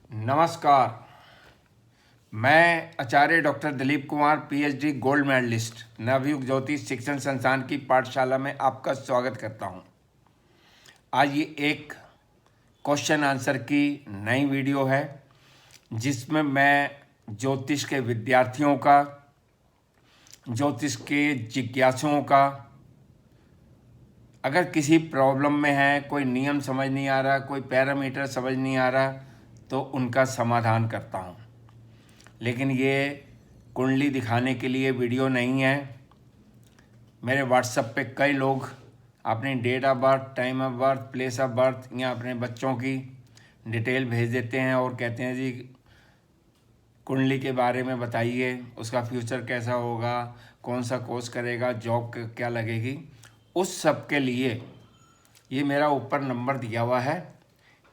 नमस्कार। मैं आचार्य doctor Dilip Kumar PhD gold medalist Navyug Jyotish Shikshan संस्थान की पाठशाला में आपका स्वागत करता हूं। आज ये एक क्वेश्चन आंसर की नई वीडियो है जिसमें मैं ज्योतिष के विद्यार्थियों का, ज्योतिष के जिज्ञासुओं का, अगर किसी प्रॉब्लम में है, कोई नियम समझ नहीं आ रहा, कोई पैरामीटर समझ नहीं आ रहा, तो उनका समाधान करता हूँ। लेकिन ये कुंडली दिखाने के लिए वीडियो नहीं है। मेरे व्हाट्सएप पे कई लोग अपनी date of birth, time of birth, place of birth या अपने बच्चों की डिटेल भेज देते हैं और कहते हैं जी कुंडली के बारे में बताइए, उसका फ्यूचर कैसा होगा, कौन सा कोर्स करेगा, जॉब क्या लगेगी। उस सब के लिए ये मेरा ऊपर नंबर दिया हुआ है,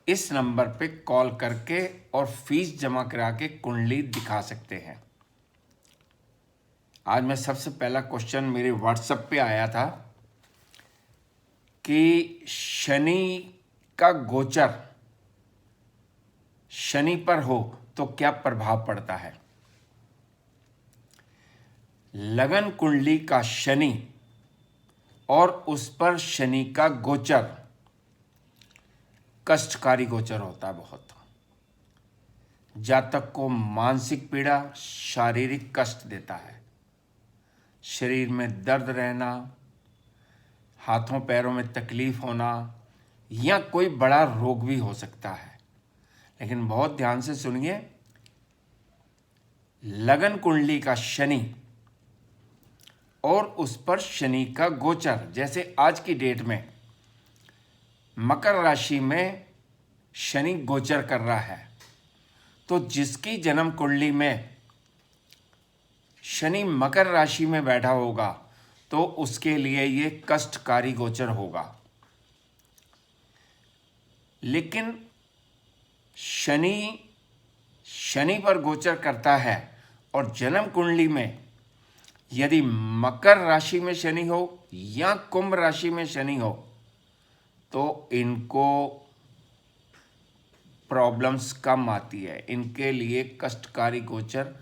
इस नंबर पे कॉल करके और फीस जमा करा के कुंडली दिखा सकते हैं। आज मैं सबसे पहला क्वेश्चन मेरे व्हाट्सएप पे आया था कि शनि का गोचर शनि पर हो तो क्या प्रभाव पड़ता है। लगन कुंडली का शनि और उस पर शनि का गोचर कष्टकारी गोचर होता है। बहुत जातक को मानसिक पीड़ा, शारीरिक कष्ट देता है। शरीर में दर्द रहना, हाथों पैरों में तकलीफ होना या कोई बड़ा रोग भी हो सकता है। लेकिन बहुत ध्यान से सुनिए, लगन कुंडली का शनि और उस पर शनि का गोचर, जैसे आज की डेट में मकर राशि में शनि गोचर कर रहा है, तो जिसकी जन्म कुंडली में शनि मकर राशि में बैठा होगा तो उसके लिए ये कष्टकारी गोचर होगा। लेकिन शनि पर गोचर करता है और जन्म कुंडली में यदि मकर राशि में शनि हो या कुंभ राशि में शनि हो तो इनको प्रॉब्लम्स कम आती है, इनके लिए कष्टकारी गोचर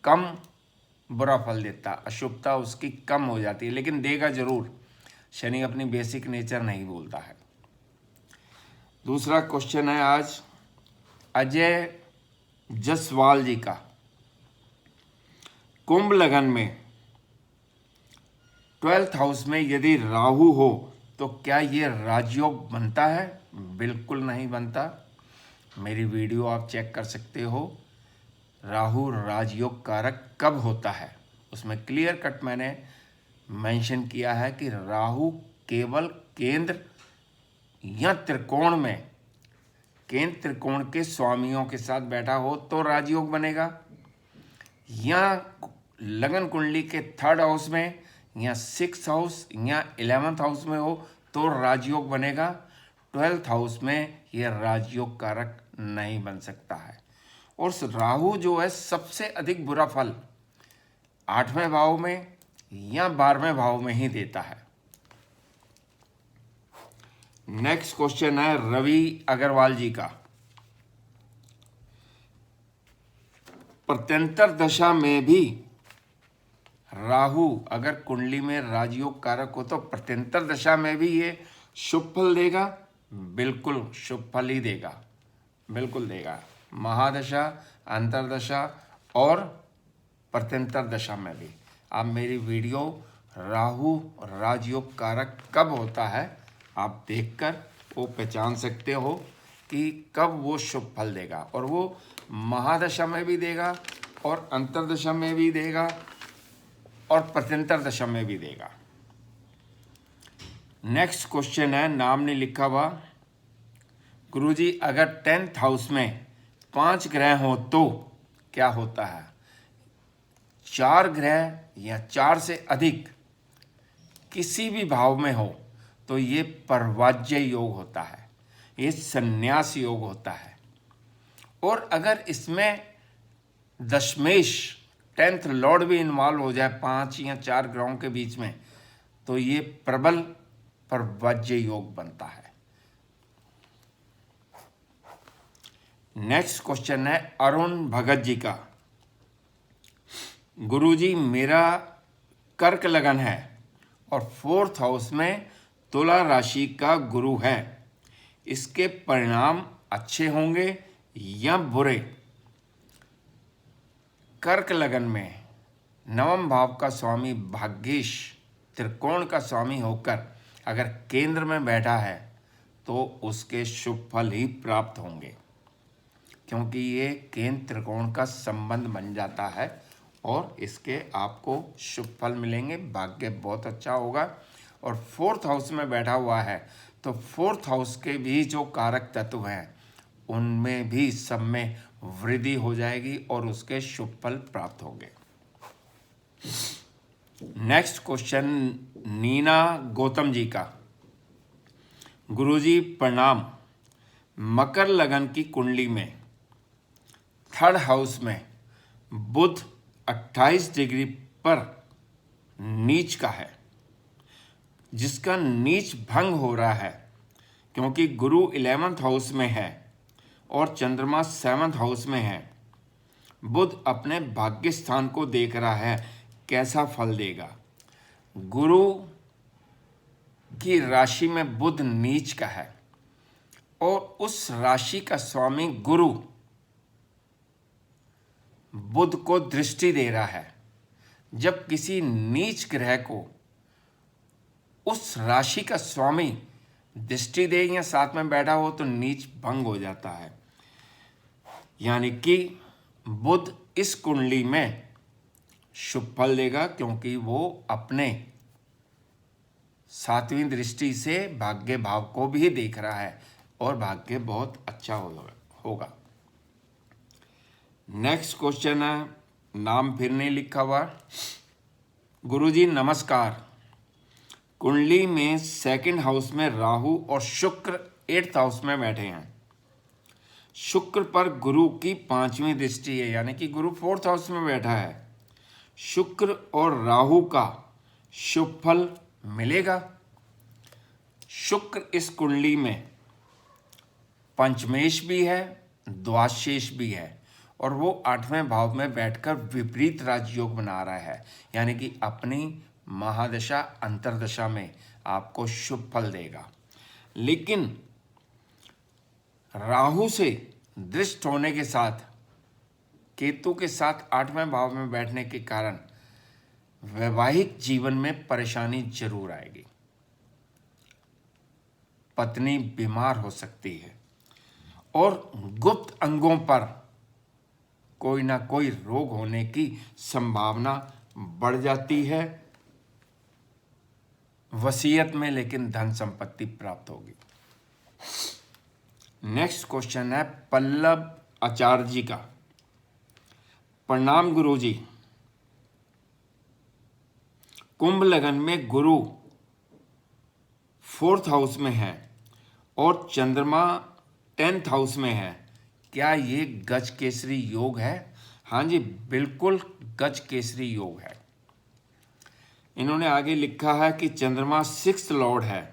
कम बुरा फल देता, अशुभता उसकी कम हो जाती है, लेकिन देगा जरूर। शनि अपनी बेसिक नेचर नहीं भूलता है। दूसरा क्वेश्चन है आज अजय जसवाल जी का। कुंभ लगन में 12th हाउस में यदि राहु हो तो क्या ये राजयोग बनता है? बिल्कुल नहीं बनता। मेरी वीडियो आप चेक कर सकते हो। राहु राजयोग कारक कब होता है उसमें क्लियर कट मैंने मेंशन किया है कि राहु केवल केंद्र या त्रिकोण में, केंद्र त्रिकोण के स्वामियों के साथ बैठा हो तो राजयोग बनेगा, या लगन कुंडली के 3rd हाउस में या 6th हाउस या 11th हाउस में हो तो राजयोग बनेगा। 12th हाउस में यह राजयोग कारक नहीं बन सकता है। और राहु जो है सबसे अधिक बुरा फल 8वें भाव में या 12वें भाव में ही देता है। नेक्स्ट क्वेश्चन है रवि अग्रवाल जी का। प्रत्यंतर दशा में भी राहु अगर कुंडली में राजयोग कारक हो तो प्रत्यंतर दशा में भी ये शुभ फल देगा? बिल्कुल शुभ फल ही देगा, बिल्कुल देगा। महादशा, अंतरदशा और प्रत्यंतर दशा में भी। आप मेरी वीडियो राहु राजयोग कारक कब होता है आप देखकर वो पहचान सकते हो कि कब वो शुभ फल देगा, और वो महादशा में भी देगा और अंतरदशा में भी देगा और प्रत्यंतर दशा में भी देगा। नेक्स्ट क्वेश्चन है, नाम नहीं लिखा हुआ। गुरुजी अगर 10th हाउस में 5 ग्रह हो तो क्या होता है? 4 ग्रह या 4 से अधिक किसी भी भाव में हो तो ये परवाज्य योग होता है, ये संन्यास योग होता है। और अगर इसमें दशमेश 10th लॉर्ड भी इन्वॉल्व हो जाए 5 या 4 ग्रहों के बीच में तो ये प्रबल परवाज्य योग बनता है। नेक्स्ट क्वेश्चन है अरुण भगत जी का। गुरुजी मेरा कर्क लगन है और 4th हाउस में तुला राशि का गुरु है, इसके परिणाम अच्छे होंगे या बुरे? कर्क लगन में नवम भाव का स्वामी भाग्येश त्रिकोण का स्वामी होकर अगर केंद्र में बैठा है तो उसके शुभ फल ही प्राप्त होंगे, क्योंकि ये केंद्र त्रिकोण का संबंध बन जाता है और इसके आपको शुभ फल मिलेंगे, भाग्य बहुत अच्छा होगा। और 4th हाउस में बैठा हुआ है तो 4th हाउस के भी जो कारक तत्व हैं उनमें भी सब में वृद्धि हो जाएगी और उसके शुभ फल प्राप्त होंगे। नेक्स्ट क्वेश्चन नीना गौतम जी का। गुरुजी प्रणाम, मकर लगन की कुंडली में 3rd हाउस में बुध 28 डिग्री पर नीच का है, जिसका नीच भंग हो रहा है क्योंकि गुरु 11th हाउस में है और चंद्रमा 7th हाउस में है। बुध अपने भाग्य स्थान को देख रहा है, कैसा फल देगा? गुरु की राशि में बुध नीच का है और उस राशि का स्वामी गुरु बुध को दृष्टि दे रहा है। जब किसी नीच ग्रह को उस राशि का स्वामी दृष्टि दे या साथ में बैठा हो तो नीच भंग हो जाता है, यानी कि बुध इस कुंडली में शुभ फल देगा क्योंकि वो अपने 7वीं दृष्टि से भाग्य भाव को भी देख रहा है और भाग्य बहुत अच्छा होगा। नेक्स्ट क्वेश्चन है, नाम फिर नहीं लिखा हुआ। गुरुजी नमस्कार, कुंडली में 2nd हाउस में राहु और शुक्र 8th हाउस में बैठे हैं। शुक्र पर गुरु की 5वीं दृष्टि है, यानी कि गुरु 4th हाउस में बैठा है। शुक्र और राहु का शुभ फल मिलेगा। शुक्र इस कुंडली में पंचमेश भी है, द्वादशेश भी है और वो 8वें भाव में बैठकर विपरीत राजयोग बना रहा है, यानी कि अपनी महादशा अंतरदशा में आपको शुभ फल देगा। लेकिन राहु से दृष्ट होने के साथ केतु के साथ 8वें भाव में बैठने के कारण वैवाहिक जीवन में परेशानी जरूर आएगी। पत्नी बीमार हो सकती है और गुप्त अंगों पर कोई ना कोई रोग होने की संभावना बढ़ जाती है। वसीयत में लेकिन धन संपत्ति प्राप्त होगी। नेक्स्ट क्वेश्चन है पल्लव आचार्य जी का। प्रणाम गुरुजी, कुंभ लगन में गुरु 4th हाउस में है और चंद्रमा 10th हाउस में है, क्या ये गज केसरी योग है? हाँ जी, बिल्कुल गज केसरी योग है। इन्होंने आगे लिखा है कि चंद्रमा 6th लॉर्ड है।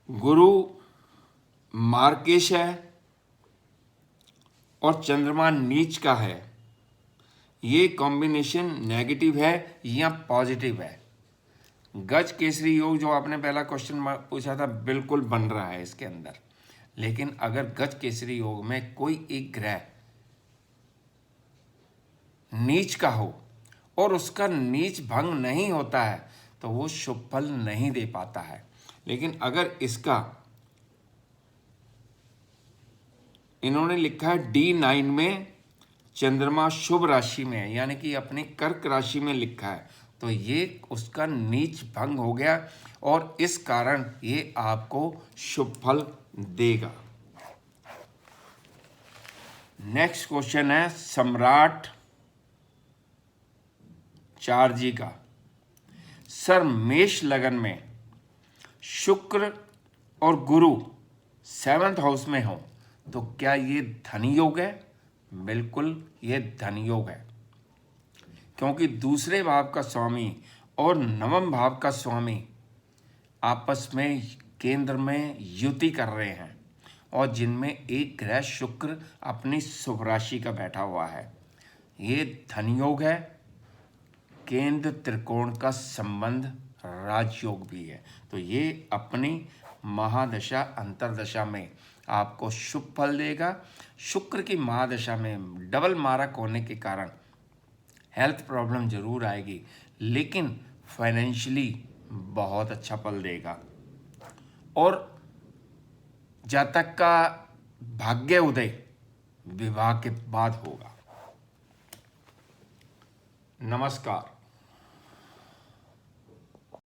गुरु मार्केश है और चंद्रमा नीच का है। ये कॉम्बिनेशन नेगेटिव है या पॉजिटिव है? गज केसरी योग जो आपने पहला क्वेश्चन पूछा था बिल्कुल बन रहा है इसके अंदर। लेकिन अगर गज केसरी योग में कोई एक ग्रह नीच का हो और उसका नीच भंग नहीं होता है तो वो शुभ फल नहीं दे पाता है। लेकिन अगर इसका इन्होंने लिखा है D9 में चंद्रमा शुभ राशि में है, यानी कि अपनी कर्क राशि में लिखा है, तो ये उसका नीच भंग हो गया और इस कारण ये आपको शुभ फल देगा। नेक्स्ट क्वेश्चन है सम्राट चार जी का। सर मेष लगन में शुक्र और गुरु 7th हाउस में हो तो क्या ये धन योग है? बिल्कुल ये धन योग है, क्योंकि दूसरे भाव का स्वामी और नवम भाव का स्वामी आपस में केंद्र में युति कर रहे हैं और जिनमें एक ग्रह शुक्र अपनी शुभ राशि का बैठा हुआ है। ये धन योग है, केंद्र त्रिकोण का संबंध राजयोग भी है। तो ये अपनी महादशा अंतरदशा में आपको शुभ फल देगा। शुक्र की महादशा में डबल मारक होने के कारण हेल्थ प्रॉब्लम जरूर आएगी, लेकिन फाइनेंशियली बहुत अच्छा फल देगा और जातक का भाग्य उदय विवाह के बाद होगा। नमस्कार।